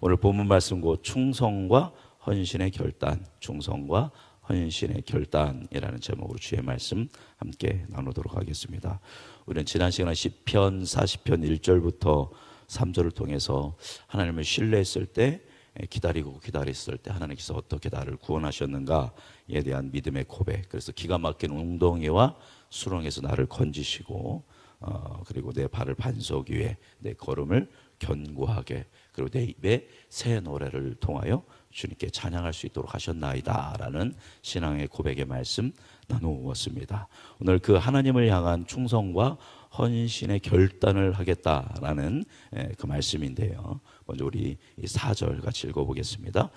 오늘 본문 말씀 곧 충성과 헌신의 결단, 충성과 헌신의 결단이라는 제목으로 주의 말씀 함께 나누도록 하겠습니다. 우리는 지난 시간에 시편 40편 1절부터 3절을 통해서 하나님을 신뢰했을 때, 기다리고 기다렸을 때 하나님께서 어떻게 나를 구원하셨는가에 대한 믿음의 고백, 그래서 기가 막힌 웅덩이와 수렁에서 나를 건지시고 그리고 내 발을 반석 위에 내 걸음을 견고하게, 그리고 내 입에 새 노래를 통하여 주님께 찬양할 수 있도록 하셨나이다 라는 신앙의 고백의 말씀 나누었습니다. 오늘 그 하나님을 향한 충성과 헌신의 결단을 하겠다라는 그 말씀인데요, 먼저 우리 4절 같이 읽어보겠습니다.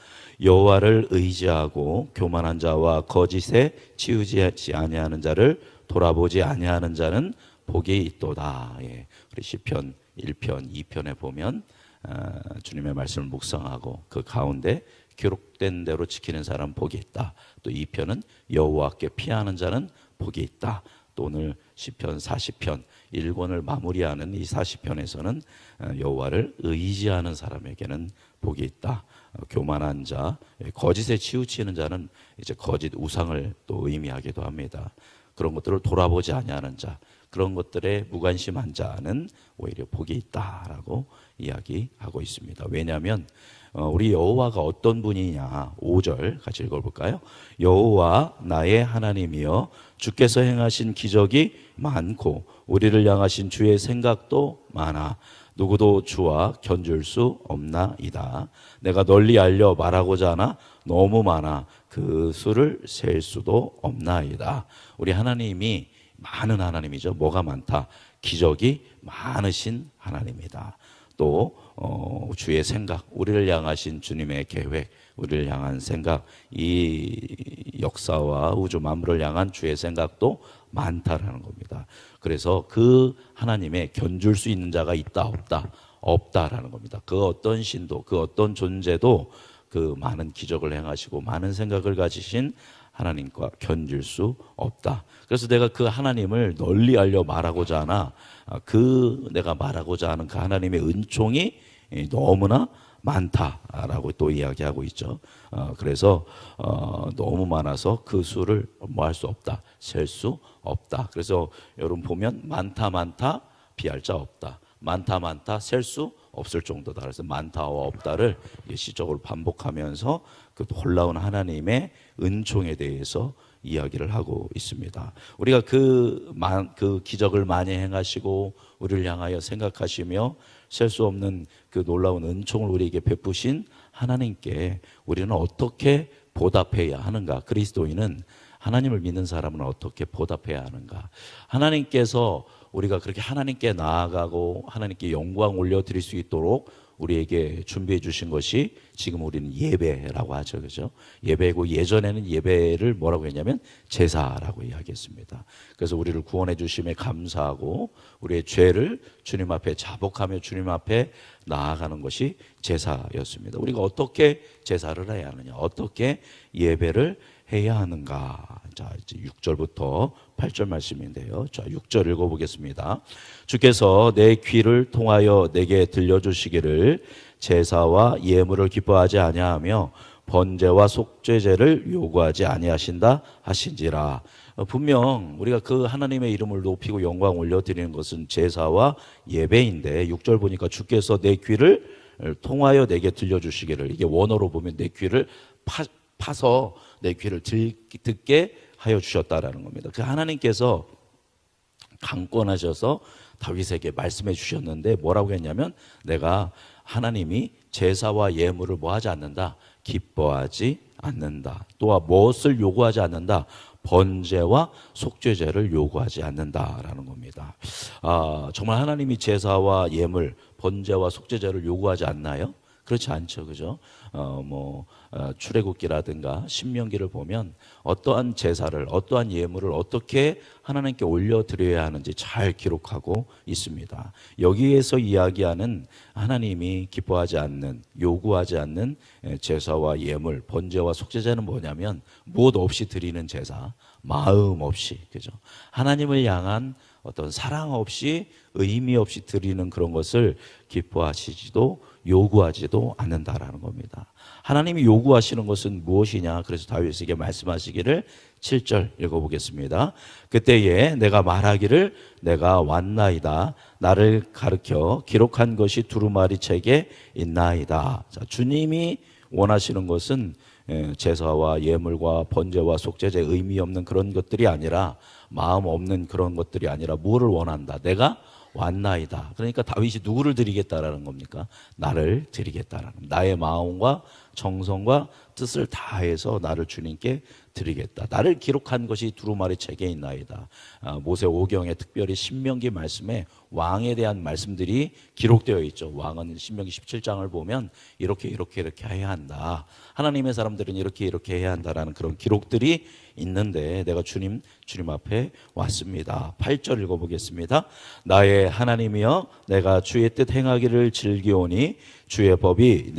여호와를 의지하고 교만한 자와 거짓에 치우지 아니하는 자를 돌아보지 아니하는 자는 복이 있도다. 우리 시편 1편 2편에 보면 주님의 말씀을 묵상하고 그 가운데 기록된 대로 지키는 사람 복이 있다. 또 2편은 여호와께 피하는 자는 복이 있다. 또 오늘 시편 40편 1권을 마무리하는 이 40편에서는 여호와를 의지하는 사람에게는 복이 있다. 교만한 자, 거짓에 치우치는 자는 이제 거짓 우상을 또 의미하기도 합니다. 그런 것들을 돌아보지 아니하는 자, 그런 것들에 무관심한 자는 오히려 복이 있다라고 이야기하고 있습니다. 왜냐하면 우리 여호와가 어떤 분이냐, 5절 같이 읽어볼까요? 여호와 나의 하나님이여 주께서 행하신 기적이 많고 우리를 향하신 주의 생각도 많아 누구도 주와 견줄 수 없나이다. 내가 널리 알려 말하고자 하나 너무 많아 그 수를 셀 수도 없나이다. 우리 하나님이 많은 하나님이죠. 뭐가 많다? 기적이 많으신 하나님이다. 또 주의 생각, 우리를 향하신 주님의 계획, 우리를 향한 생각, 이 역사와 우주 만물을 향한 주의 생각도 많다라는 겁니다. 그래서 그 하나님의 견줄 수 있는 자가 있다 없다? 없다라는 겁니다. 그 어떤 신도, 그 어떤 존재도 그 많은 기적을 행하시고 많은 생각을 가지신 하나님과 견줄 수 없다. 그래서 내가 그 하나님을 널리 알려 말하고자 하나 그 내가 말하고자 하는 그 하나님의 은총이 너무나 많다라고 또 이야기하고 있죠. 그래서 너무 많아서 그 수를 뭐 할 수 없다, 셀 수 없다. 그래서 여러분 보면 많다 많다 비할 자 없다, 많다 많다 셀 수 없을 정도다. 그래서 많다와 없다를 시적으로 반복하면서 그 놀라운 하나님의 은총에 대해서 이야기를 하고 있습니다. 우리가 그 기적을 많이 행하시고 우리를 향하여 생각하시며 셀 수 없는 그 놀라운 은총을 우리에게 베푸신 하나님께 우리는 어떻게 보답해야 하는가? 그리스도인은, 하나님을 믿는 사람은 어떻게 보답해야 하는가? 하나님께서 우리가 그렇게 하나님께 나아가고 하나님께 영광 올려드릴 수 있도록 우리에게 준비해 주신 것이 지금 우리는 예배라고 하죠. 그죠? 예배고, 예전에는 예배를 뭐라고 했냐면 제사라고 이야기했습니다. 그래서 우리를 구원해 주심에 감사하고 우리의 죄를 주님 앞에 자복하며 주님 앞에 나아가는 것이 제사였습니다. 우리가 어떻게 제사를 해야 하느냐, 어떻게 예배를 해야 하는가? 자, 이제 6절부터 8절 말씀인데요. 자, 6절 읽어보겠습니다. 주께서 내 귀를 통하여 내게 들려주시기를 제사와 예물을 기뻐하지 아니하며 번제와 속죄제를 요구하지 아니하신다 하신지라. 분명 우리가 그 하나님의 이름을 높이고 영광 올려드리는 것은 제사와 예배인데, 6절 보니까 주께서 내 귀를 통하여 내게 들려주시기를, 이게 원어로 보면 내 귀를 파서 내 귀를 듣게 하여 주셨다라는 겁니다. 그 하나님께서 강권하셔서 다윗에게 말씀해 주셨는데 뭐라고 했냐면, 내가 하나님이 제사와 예물을 뭐 하지 않는다? 기뻐하지 않는다. 또한 무엇을 요구하지 않는다? 번제와 속죄제를 요구하지 않는다라는 겁니다. 정말 하나님이 제사와 예물, 번제와 속죄제를 요구하지 않나요? 그렇지 않죠. 그죠? 출애굽기라든가 신명기를 보면 어떠한 제사를, 어떠한 예물을 어떻게 하나님께 올려드려야 하는지 잘 기록하고 있습니다. 여기에서 이야기하는 하나님이 기뻐하지 않는, 요구하지 않는 제사와 예물, 번제와 속죄제는 뭐냐면 무엇 없이 드리는 제사, 마음 없이, 그죠? 하나님을 향한 어떤 사랑 없이, 의미 없이 드리는 그런 것을 기뻐하시지도 요구하지도 않는다라는 겁니다. 하나님이 요구하시는 것은 무엇이냐? 그래서 다윗에게 말씀하시기를 7절 읽어보겠습니다. 그때에 내가 말하기를 내가 왔나이다. 나를 가르쳐 기록한 것이 두루마리 책에 있나이다. 자, 주님이 원하시는 것은 제사와 예물과 번제와 속죄제 의미 없는 그런 것들이 아니라, 마음 없는 그런 것들이 아니라 뭐를 원한다? 내가 왔나이다. 그러니까 다윗이 누구를 드리겠다라는 겁니까? 나를 드리겠다라는, 나의 마음과 정성과 뜻을 다해서 나를 주님께 드리겠다. 나를 기록한 것이 두루마리 책에 있나이다. 모세 오경에 특별히 신명기 말씀에 왕에 대한 말씀들이 기록되어 있죠. 왕은 신명기 17장을 보면 이렇게 해야 한다. 하나님의 사람들은 이렇게 해야 한다라는 그런 기록들이 있는데, 내가 주님 앞에 왔습니다. 8절 읽어보겠습니다. 나의 하나님이여, 내가 주의 뜻 행하기를 즐기오니 주의 법이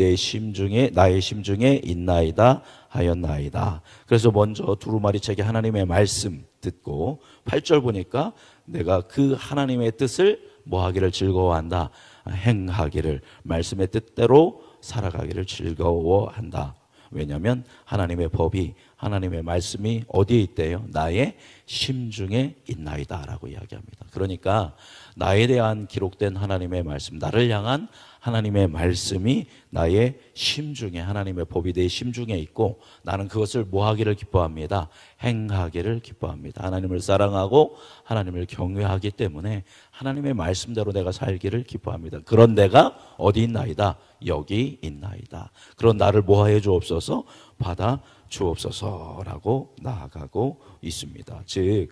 나의 심중에 있나이다 하였나이다. 그래서 먼저 두루마리 책에 하나님의 말씀 듣고 8절 보니까 내가 그 하나님의 뜻을 뭐 하기를 즐거워한다, 행하기를, 말씀의 뜻대로 살아가기를 즐거워한다. 왜냐하면 하나님의 법이, 하나님의 말씀이 어디에 있대요? 나의 심중에 있나이다 라고 이야기합니다. 그러니까 나에 대한 기록된 하나님의 말씀, 나를 향한 하나님의 말씀이 나의 심중에, 하나님의 법이 내 심중에 있고, 나는 그것을 뭐 하기를 기뻐합니다? 행하기를 기뻐합니다. 하나님을 사랑하고 하나님을 경외하기 때문에 하나님의 말씀대로 내가 살기를 기뻐합니다. 그런 내가 어디 있나이다? 여기 있나이다. 그런 나를 뭐하여 주옵소서? 받아 주옵소서라고 나아가고 있습니다. 즉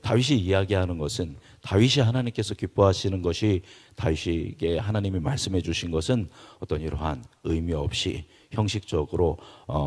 다윗이 이야기하는 것은, 다윗이 하나님께서 기뻐하시는 것이, 다윗에게 하나님이 말씀해 주신 것은 어떤 이러한 의미 없이 형식적으로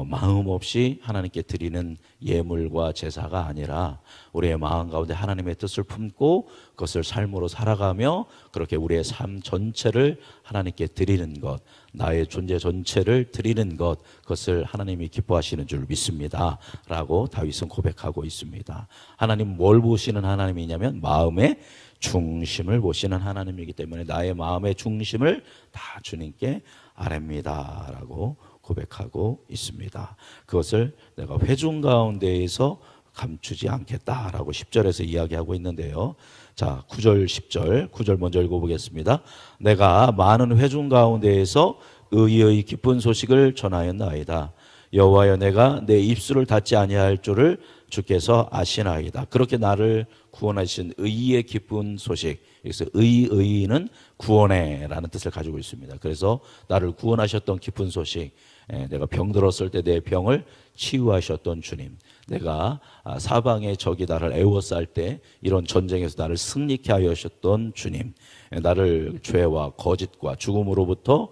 마음 없이 하나님께 드리는 예물과 제사가 아니라, 우리의 마음 가운데 하나님의 뜻을 품고 그것을 삶으로 살아가며 그렇게 우리의 삶 전체를 하나님께 드리는 것, 나의 존재 전체를 드리는 것, 그것을 하나님이 기뻐하시는 줄 믿습니다 라고 다윗은 고백하고 있습니다. 하나님 뭘 보시는 하나님이냐면 마음의 중심을 보시는 하나님이기 때문에 나의 마음의 중심을 다 주님께 아뢰입니다 라고 고백하고 있습니다. 그것을 내가 회중 가운데에서 감추지 않겠다라고 10절에서 이야기하고 있는데요. 자, 9절 10절, 9절 먼저 읽어보겠습니다. 내가 많은 회중 가운데에서 의의 기쁜 소식을 전하였나이다. 여호와여, 내가 내 입술을 닫지 아니할 줄을 주께서 아시나이다. 그렇게 나를 구원하신 의의 기쁜 소식, 여기서 의는 구원해라는 뜻을 가지고 있습니다. 그래서 나를 구원하셨던 기쁜 소식, 내가 병들었을 때 내 병을 치유하셨던 주님, 내가 사방의 적이 나를 애워쌀 때 이런 전쟁에서 나를 승리케 하셨던 주님, 나를 죄와 거짓과 죽음으로부터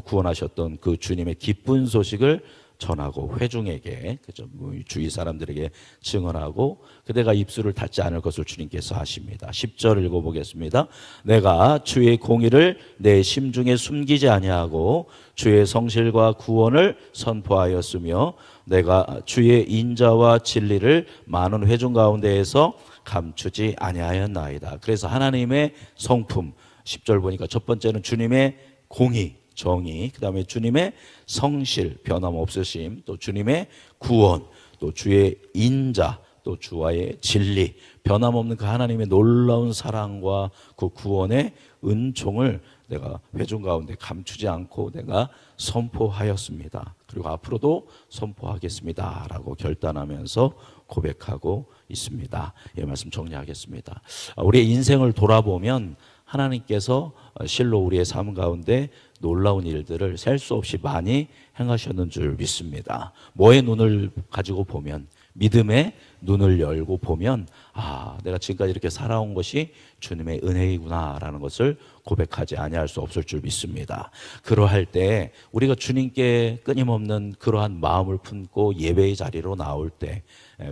구원하셨던 그 주님의 기쁜 소식을 전하고 회중에게, 그죠, 주위 사람들에게 증언하고, 그대가 입술을 닫지 않을 것을 주님께서 하십니다. 10절 읽어보겠습니다. 내가 주의 공의를 내 심중에 숨기지 아니하고 주의 성실과 구원을 선포하였으며 내가 주의 인자와 진리를 많은 회중 가운데에서 감추지 아니하였나이다. 그래서 하나님의 성품, 10절 보니까 첫 번째는 주님의 공의, 정의, 그 다음에 주님의 성실, 변함없으심, 또 주님의 구원, 또 주의 인자, 또 주와의 진리, 변함없는 그 하나님의 놀라운 사랑과 그 구원의 은총을 내가 회중 가운데 감추지 않고 내가 선포하였습니다. 그리고 앞으로도 선포하겠습니다 라고 결단하면서 고백하고 있습니다. 이 말씀 정리하겠습니다. 우리의 인생을 돌아보면 하나님께서 실로 우리의 삶 가운데 놀라운 일들을 셀 수 없이 많이 행하셨는 줄 믿습니다. 뭐의 눈을 가지고 보면, 믿음의 눈을 열고 보면, 아, 내가 지금까지 이렇게 살아온 것이 주님의 은혜이구나 라는 것을 고백하지 아니할 수 없을 줄 믿습니다. 그러할 때 우리가 주님께 끊임없는 그러한 마음을 품고 예배의 자리로 나올 때,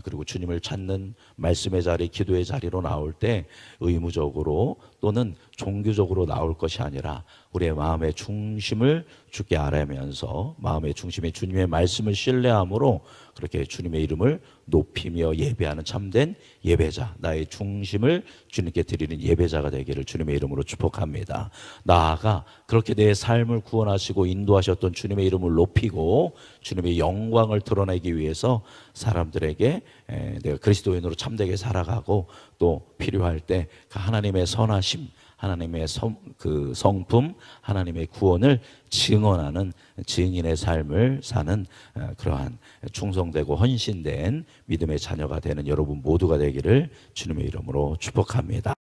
그리고 주님을 찾는 말씀의 자리, 기도의 자리로 나올 때 의무적으로 또는 종교적으로 나올 것이 아니라 우리의 마음의 중심을 주께 아뢰면서 마음의 중심에 주님의 말씀을 신뢰함으로 그렇게 주님의 이름을 높이며 예배하는 참된 예배자, 나의 중심을 주님께 드리는 예배자가 되기를 주님의 이름으로 축복합니다. 바랍니다. 나아가 그렇게 내 삶을 구원하시고 인도하셨던 주님의 이름을 높이고 주님의 영광을 드러내기 위해서 사람들에게 내가 그리스도인으로 참되게 살아가고 또 필요할 때 하나님의 선하심, 하나님의 성품, 하나님의 구원을 증언하는 증인의 삶을 사는 그러한 충성되고 헌신된 믿음의 자녀가 되는 여러분 모두가 되기를 주님의 이름으로 축복합니다.